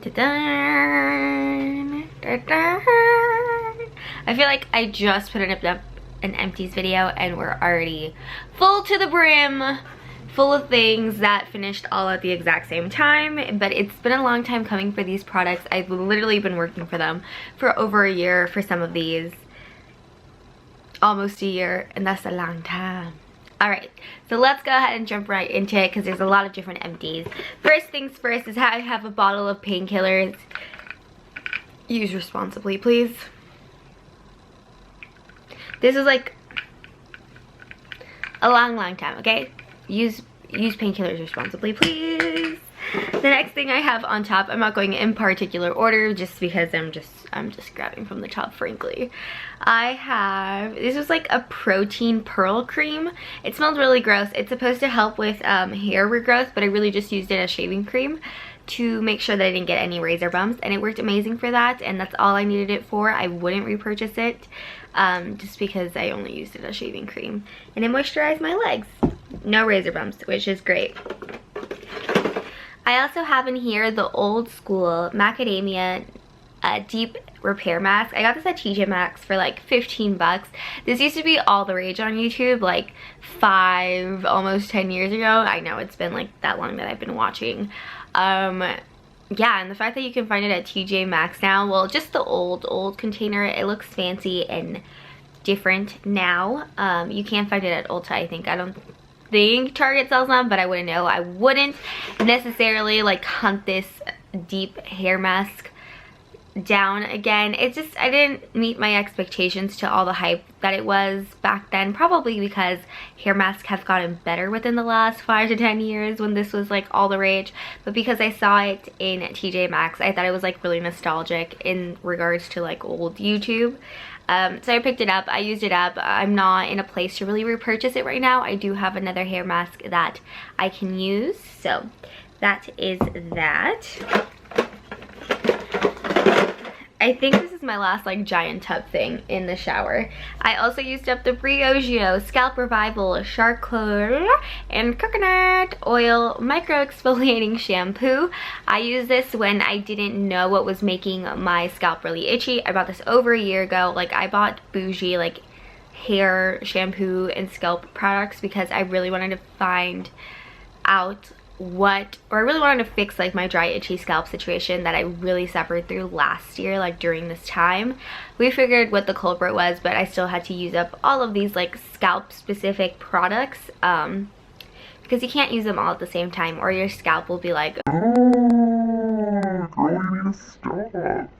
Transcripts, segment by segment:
Da-dun, da-dun. I feel like I just put up an empties video and we're already full to the brim, full of things that finished all at the exact same time. But it's been a long time coming for these products. I've literally been working for them for over a year for some of these, almost a year, and that's a long time. All right, so let's go ahead and jump right into it because there's a lot of different empties. First things first is how I have a bottle of painkillers. Use responsibly, please. This is like a long time, okay? Use painkillers responsibly, please. The next thing I have on top, I'm not going in particular order just because I'm just grabbing from the top, frankly. I have, this was like a protein pearl cream. It smells really gross. It's supposed to help with hair regrowth, but I really just used it as shaving cream to make sure that I didn't get any razor bumps, and it worked amazing for that, and that's all I needed it for. I wouldn't repurchase it just because I only used it as shaving cream, and it moisturized my legs. No razor bumps, which is great. I also have in here the old school macadamia deep repair mask. I got this at TJ Maxx for like 15 bucks. This used to be all the rage on YouTube like 5, almost 10 years ago. I know it's been like that long that I've been watching. Yeah, and the fact that you can find it at TJ Maxx now, well, just the old container, it looks fancy and different now. You can find it at Ulta, I think. I don't think Target sells them, but I wouldn't know. I wouldn't necessarily like hunt this deep hair mask down again. It just, I didn't meet my expectations to all the hype that it was back then, probably because hair masks have gotten better within the last 5 to 10 years when this was like all the rage. But because I saw it in TJ Maxx, I thought it was like really nostalgic in regards to like old YouTube. So I picked it up, I used it up. I'm not in a place to really repurchase it right now. I do have another hair mask that I can use, so that is that. I think this is my last like giant tub thing in the shower. I also used up the Briogeo Scalp Revival Charcoal and Coconut Oil Micro Exfoliating Shampoo. I used this when I didn't know what was making my scalp really itchy. I bought this over a year ago. Like, I bought bougie like hair shampoo and scalp products because I really wanted to find out I really wanted to fix like my dry itchy scalp situation that I really suffered through last year, like during this time. We figured what the culprit was, but I still had to use up all of these like scalp specific products because you can't use them all at the same time or your scalp will be like, oh, girl, you need to stop.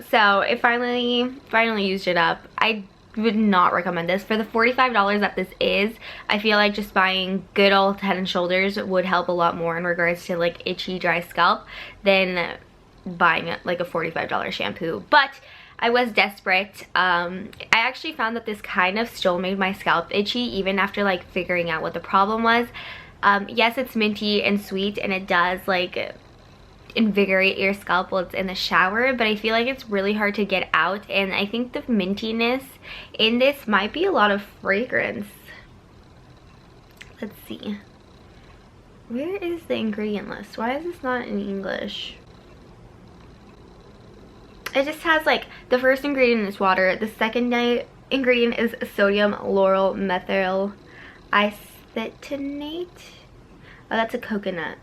So it finally used it up. I would not recommend this for the $45 that this is. I feel like just buying good old Head and Shoulders would help a lot more in regards to like itchy dry scalp than buying like a $45 shampoo. But I was desperate. I actually found that this kind of still made my scalp itchy even after like figuring out what the problem was. Yes, it's minty and sweet and it does like invigorate your scalp while it's in the shower, but I feel like it's really hard to get out, and I think the mintiness in this might be a lot of fragrance. Let's see, where is the ingredient list? Why is this not in English? It just has like the first ingredient is water, the second ingredient is sodium lauryl methyl acetonate. Oh, that's a coconut.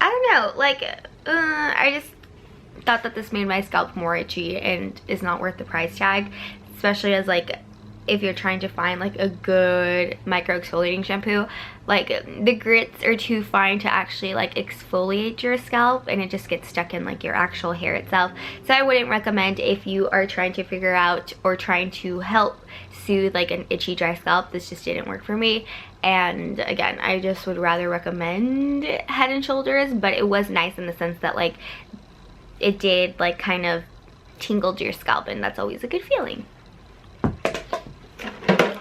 I don't know, like, I just thought that this made my scalp more itchy and is not worth the price tag, especially as like if you're trying to find like a good micro exfoliating shampoo. Like, the grits are too fine to actually like exfoliate your scalp and it just gets stuck in like your actual hair itself. So I wouldn't recommend if you are trying to figure out or trying to help soothe like an itchy dry scalp. This just didn't work for me. And again, I just would rather recommend Head and Shoulders, but it was nice in the sense that like it did like kind of tingled your scalp, and that's always a good feeling.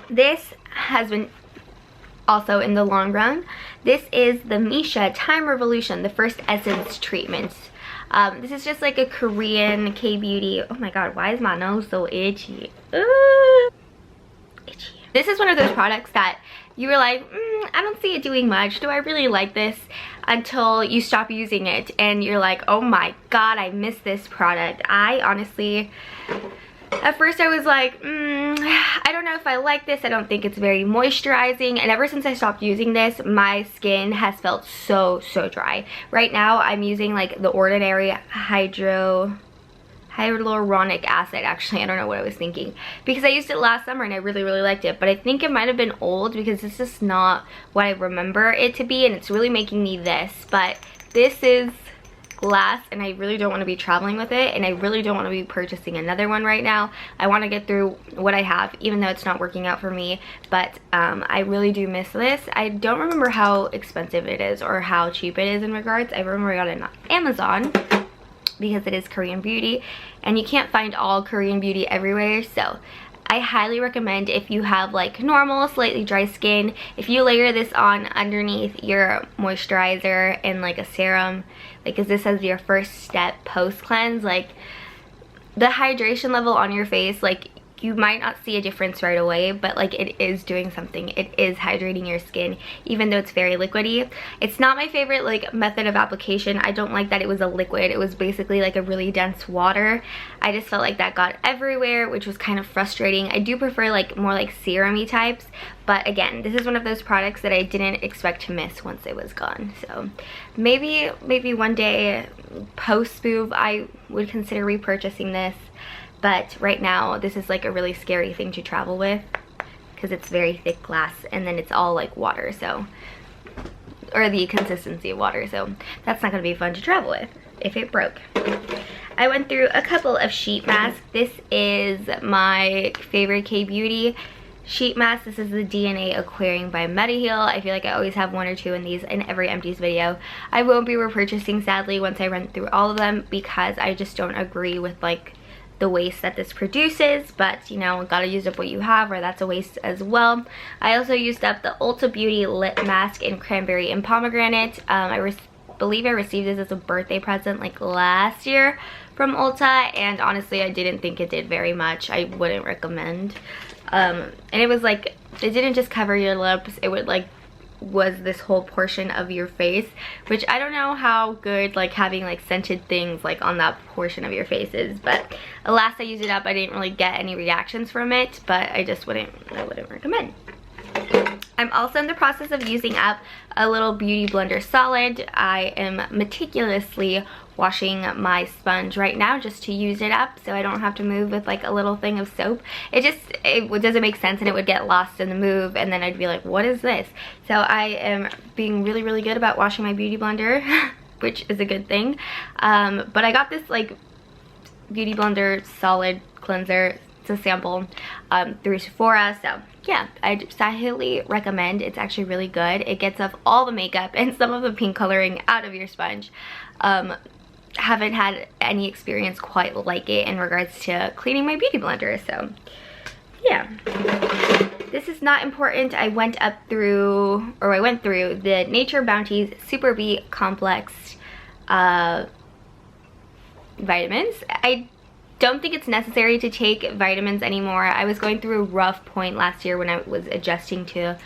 This has been also in the long run. This is the Misha Time Revolution, the first essence treatment. This is just like a Korean K-beauty. Oh my god, why is my nose so itchy? Itchy. This is one of those products that you were like, I don't see it doing much. Do I really like this? until you stop using it and you're like, oh my god, I miss this product. I honestly, at first I was like, I don't know if I like this. I don't think it's very moisturizing. And ever since I stopped using this, my skin has felt so dry. Right now I'm using like the Ordinary hyaluronic acid. Actually, I don't know what I was thinking, because I used it last summer and I really liked it, but I think it might have been old because this is not what I remember it to be, and it's really making me this. But this is glass and I really don't want to be traveling with it, and I really don't want to be purchasing another one right now. I want to get through what I have, even though it's not working out for me. But I really do miss this. I don't remember how expensive it is or how cheap it is in regards. I remember I got it on Amazon because it is Korean beauty, and you can't find all Korean beauty everywhere. So I highly recommend, if you have like normal, slightly dry skin, if you layer this on underneath your moisturizer and like a serum, like as this as your first step post cleanse, like the hydration level on your face, like you might not see a difference right away, but like it is doing something. It is hydrating your skin, even though it's very liquidy. It's not my favorite like method of application. I don't like that it was a liquid. It was basically like a really dense water. I just felt like that got everywhere, which was kind of frustrating. I do prefer like more like serum-y types, but again, this is one of those products that I didn't expect to miss once it was gone. So maybe one day post move I would consider repurchasing this. But right now, this is like a really scary thing to travel with because it's very thick glass, and then it's all like water, so, or the consistency of water, so that's not going to be fun to travel with if it broke. I went through a couple of sheet masks. This is my favorite K-Beauty sheet mask. This is the DNA Aquarium by Mediheal. I feel like I always have one or two in these in every empties video. I won't be repurchasing, sadly, once I run through all of them, because I just don't agree with like the waste that this produces. But you know, gotta use up what you have, or that's a waste as well. I also used up the Ulta Beauty Lip Mask in Cranberry and Pomegranate. I believe I received this as a birthday present like last year from Ulta, and honestly I didn't think it did very much. I wouldn't recommend. And it was like, it didn't just cover your lips, it would like was this whole portion of your face, which I don't know how good like having like scented things like on that portion of your face is. But last I used it up, I didn't really get any reactions from it, but I wouldn't recommend. I'm also in the process of using up a little Beauty Blender Solid. I am meticulously washing my sponge right now just to use it up, so I don't have to move with like a little thing of soap. It doesn't make sense, and it would get lost in the move, and then I'd be like, what is this? So I am being really good about washing my Beauty Blender, which is a good thing. But I got this like Beauty Blender Solid Cleanser. It's a sample through Sephora, so yeah, I highly recommend. It's actually really good. It gets off all the makeup and some of the pink coloring out of your sponge. Haven't had any experience quite like it in regards to cleaning my Beauty Blender, so yeah. This is not important. I went through the Nature Bounty's Super B Complex vitamins. I don't think it's necessary to take vitamins anymore. I was going through a rough point last year when I was adjusting to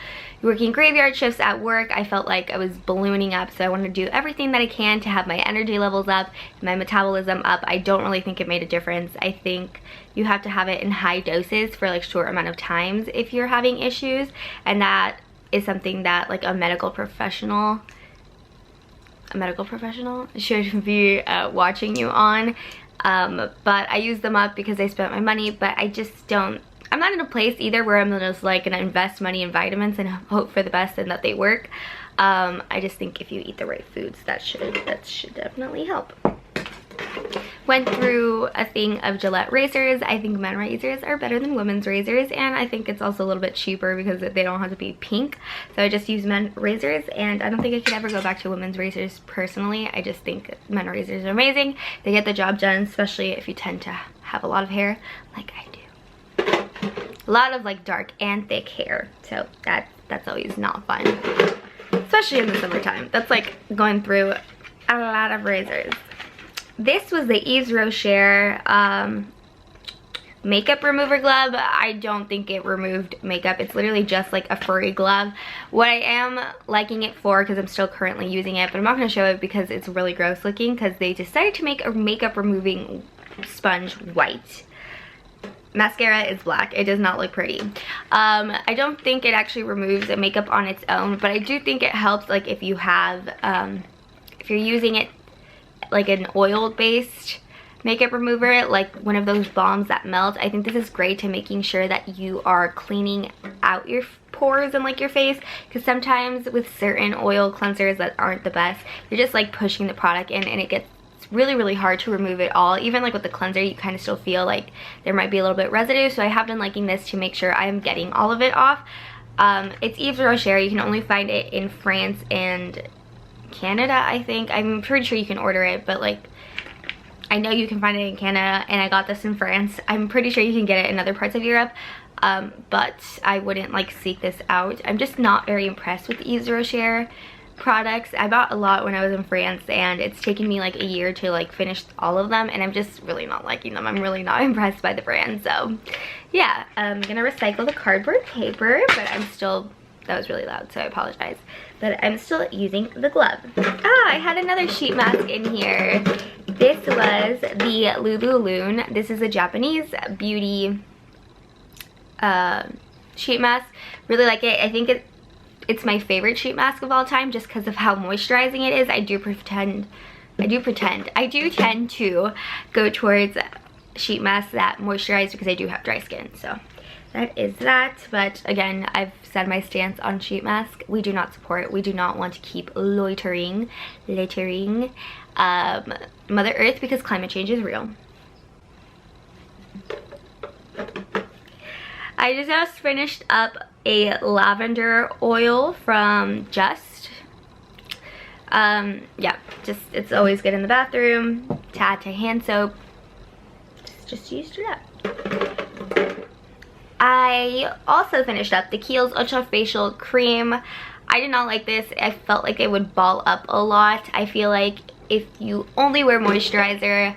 working graveyard shifts at work. I felt like I was ballooning up, so I wanted to do everything that I can to have my energy levels up, my metabolism up. I don't really think it made a difference. I think you have to have it in high doses for like short amount of times if you're having issues, and that is something that like a medical professional should be watching you on. But I use them up because I spent my money, but I'm not in a place either where I'm just like gonna invest money in vitamins and hope for the best and that they work. I just think if you eat the right foods, that should definitely help. Went through a thing of Gillette razors. I think men razors are better than women's razors, and I think it's also a little bit cheaper because they don't have to be pink. So I just use men razors, and I don't think I could ever go back to women's razors personally. I just think men razors are amazing. They get the job done, especially if you tend to have a lot of hair like I do. A lot of like dark and thick hair, so that's always not fun, especially in the summertime. That's like going through a lot of razors. This was the Yves Rocher makeup remover glove. I don't think it removed makeup. It's literally just like a furry glove. What I am liking it for, because I'm still currently using it, but I'm not going to show it because it's really gross looking, because they decided to make a makeup removing sponge white. Mascara is black. It does not look pretty. I don't think it actually removes the makeup on its own, but I do think it helps, like if you have if you're using it like an oil based makeup remover, like one of those balms that melt. I think this is great to making sure that you are cleaning out your pores and like your face, because sometimes with certain oil cleansers that aren't the best, you're just like pushing the product in and it gets really hard to remove it all. Even like with the cleanser, you kind of still feel like there might be a little bit residue, so I have been liking this to make sure I am getting all of it off. It's Yves Rocher. You can only find it in France and Canada, I think. I'm pretty sure you can order it, but like I know you can find it in Canada, and I got this in France. I'm pretty sure you can get it in other parts of Europe, but I wouldn't like seek this out. I'm just not very impressed with Yves Rocher products. I bought a lot when I was in France, and it's taken me like a year to like finish all of them, and I'm just really not liking them. I'm really not impressed by the brand. So yeah, I'm gonna recycle the cardboard paper, but I'm still, that was really loud, so I apologize, but I'm still using the glove. I had another sheet mask in here. This was the Lululune. This is a Japanese beauty sheet mask. Really like it. I think it's my favorite sheet mask of all time, just because of how moisturizing it is. I do tend to go towards sheet masks that moisturize because I do have dry skin. So that is that. But again, I've said my stance on sheet mask. We do not support. We do not want to keep littering Mother Earth, because climate change is real. I just finished up a lavender oil from Just. Yeah, it's always good in the bathroom to add to hand soap. Just used it up. I also finished up the Kiehl's Ultra Facial Cream. I did not like this. I felt like it would ball up a lot. I feel like if you only wear moisturizer,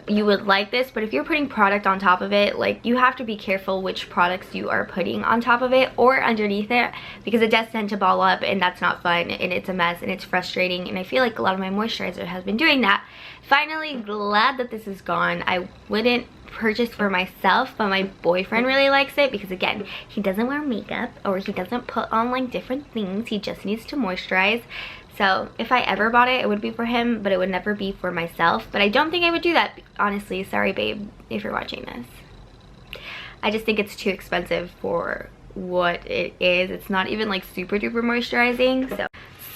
you would like this, but if you're putting product on top of it, like, you have to be careful which products you are putting on top of it or underneath it, because it does tend to ball up, and that's not fun, and it's a mess, and it's frustrating, and I feel like a lot of my moisturizer has been doing that. Finally, glad that this is gone. I wouldn't purchase for myself, but my boyfriend really likes it, because again, he doesn't wear makeup, or he doesn't put on like different things. He just needs to moisturize. So if I ever bought it, it would be for him, but it would never be for myself. But I don't think I would do that, honestly. Sorry, babe, if you're watching this. I just think it's too expensive for what it is. It's not even like super duper moisturizing.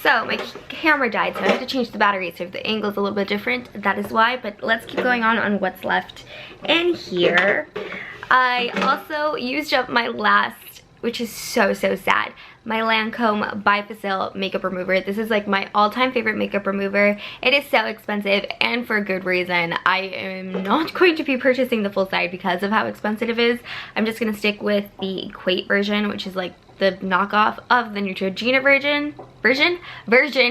So my camera died, so I have to change the battery, so if the angle's a little bit different, that is why. But let's keep going on what's left in here. I also used up my last, which is so sad, my Lancome Bifacil makeup remover. This is like my all-time favorite makeup remover. It is so expensive, and for a good reason. I am not going to be purchasing the full size because of how expensive it is. I'm just gonna stick with the Equate version, which is like the knockoff of the Neutrogena version,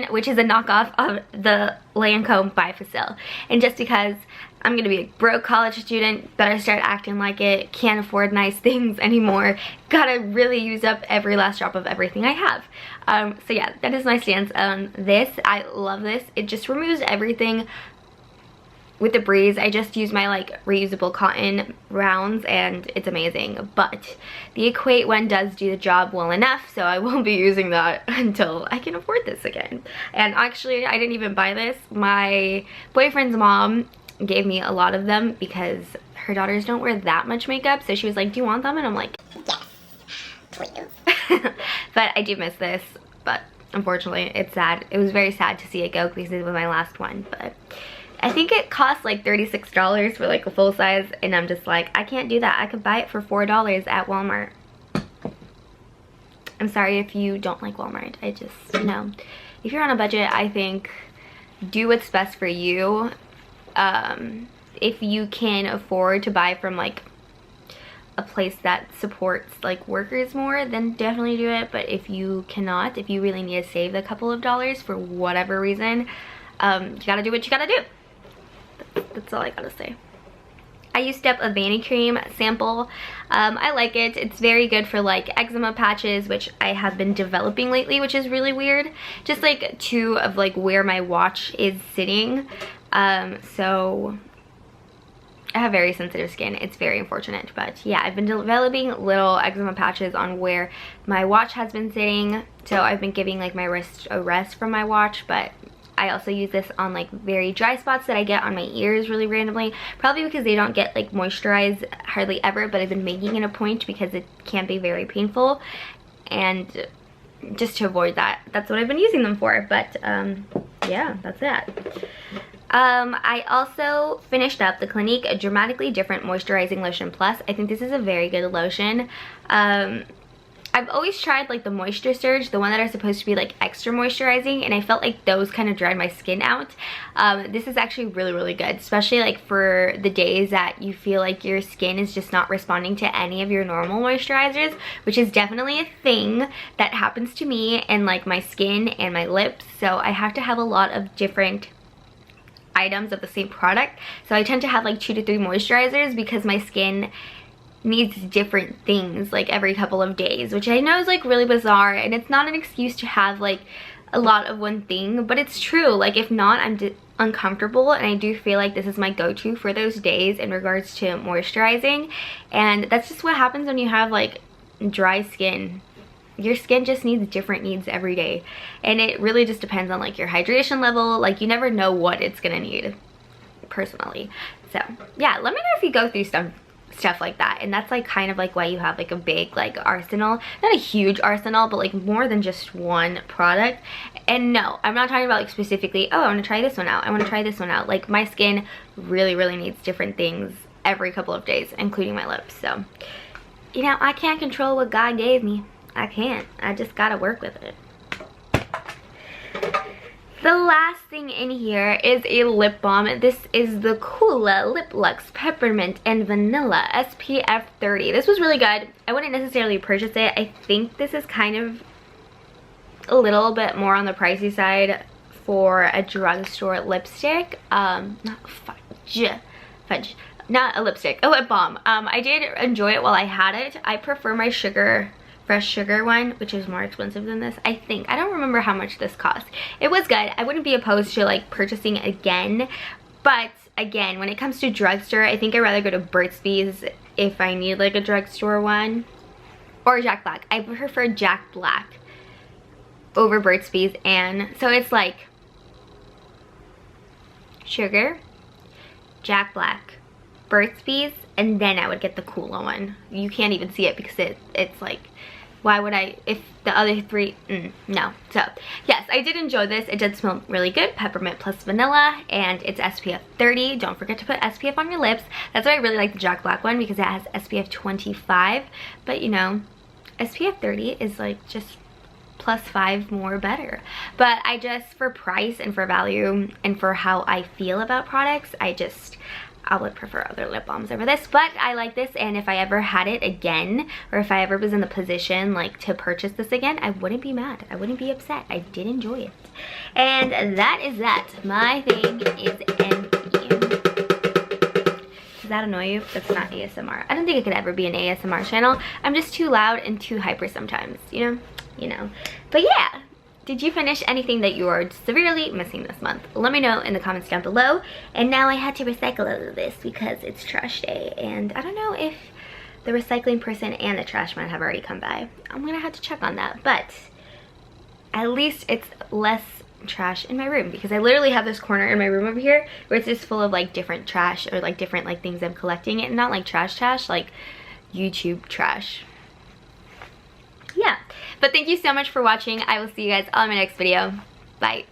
which is a knockoff of the Lancome Bifacil. And just because I'm gonna be a broke college student, better start acting like it, can't afford nice things anymore, gotta really use up every last drop of everything I have. So yeah, that is my stance on this. I love this. It just removes everything with the breeze. I just use my like reusable cotton rounds, and it's amazing. But the Equate one does do the job well enough, so I won't be using that until I can afford this again. And actually, I didn't even buy this. My boyfriend's mom gave me a lot of them because her daughters don't wear that much makeup, so she was like, do you want them? And I'm like, yes, please. But I do miss this, but unfortunately it's sad. It was very sad to see it go because it was my last one. But I think it cost like $36 for like a full size, and I'm just like, I can't do that. I could buy it for $4 at Walmart. I'm sorry if you don't like Walmart. I just, you know, if you're on a budget, I think do what's best for you. If you can afford to buy from like a place that supports like workers more, then definitely do it. But if you cannot, if you really need to save a couple of dollars for whatever reason, you gotta do what you gotta do. That's all I gotta say. I used up a Vanity Cream sample. I like it. It's very good for like eczema patches, which I have been developing lately, which is really weird. Just like two of like where my watch is sitting. So I have very sensitive skin. It's very unfortunate, but yeah, I've been developing little eczema patches on where my watch has been sitting. So I've been giving like my wrist a rest from my watch, but I also use this on like very dry spots that I get on my ears really randomly, probably because they don't get like moisturized hardly ever, but I've been making it a point because it can be very painful, and just to avoid that, that's what I've been using them for. But yeah, that's it. I also finished up the Clinique Dramatically Different Moisturizing Lotion Plus. I think this is a very good lotion. I've always tried like the Moisture Surge, the one that are supposed to be like extra moisturizing, and I felt like those kind of dried my skin out. This is actually really, really good, especially like for the days that you feel like your skin is just not responding to any of your normal moisturizers, which is definitely a thing that happens to me and like my skin and my lips. So I have to have a lot of different items of the same product. So I tend to have like 2 to 3 moisturizers because my skin needs different things like every couple of days, which I know is like really bizarre, and it's not an excuse to have like a lot of one thing, but it's true. Like if not, I'm uncomfortable, and I do feel like this is my go-to for those days in regards to moisturizing. And that's just what happens when you have like dry skin. Your skin just needs different needs every day, and it really just depends on like your hydration level. Like you never know what it's gonna need, personally. So yeah, let me know if you go through stuff like that, and that's like kind of like why you have like a big like arsenal, not a huge arsenal, but like more than just one product. And no, I'm not talking about like specifically, oh, I want to try this one out, I want to try this one out. Like my skin really, really needs different things every couple of days, including my lips. So you know, I can't control what God gave me. I can't. I just gotta work with it. The last thing in here is a lip balm. This is the Coola Lip Luxe Peppermint and Vanilla SPF 30. This was really good. I wouldn't necessarily purchase it. I think this is kind of a little bit more on the pricey side for a drugstore lipstick. Not fudge. Not a lipstick, a lip balm. I did enjoy it while I had it. I prefer my fresh sugar one, which is more expensive than this, I think. I don't remember how much this cost. It was good. I wouldn't be opposed to like purchasing again, but again, when it comes to drugstore, I think I'd rather go to Burt's Bees if I need like a drugstore one, or Jack Black. I prefer Jack Black over Burt's Bees. And so it's like sugar, Jack Black, Burt's Bees, and then I would get the Coola one. You can't even see it because it's like, why would I, if the other three, no. So yes, I did enjoy this. It did smell really good, peppermint plus vanilla, and it's SPF 30. Don't forget to put SPF on your lips. That's why I really like the Jack Black one, because it has SPF 25, but you know, SPF 30 is like just +5 more better. But I just, for price and for value and for how I feel about products, I would prefer other lip balms over this. But I like this, and if I ever had it again, or if I ever was in the position like to purchase this again, I wouldn't be mad. I wouldn't be upset. I did enjoy it. And that is that. My thing is empty. Does that annoy you? That's not ASMR. I don't think it could ever be an ASMR channel. I'm just too loud and too hyper sometimes, you know. But yeah. Did you finish anything that you are severely missing this month? Let me know in the comments down below. And now I had to recycle all of this because it's trash day. And I don't know if the recycling person and the trash man have already come by. I'm gonna have to check on that. But at least it's less trash in my room, because I literally have this corner in my room over here where it's just full of like different trash, or like different like things I'm collecting. And not like trash, like YouTube trash. Yeah, but thank you so much for watching. I will see you guys on my next video. Bye.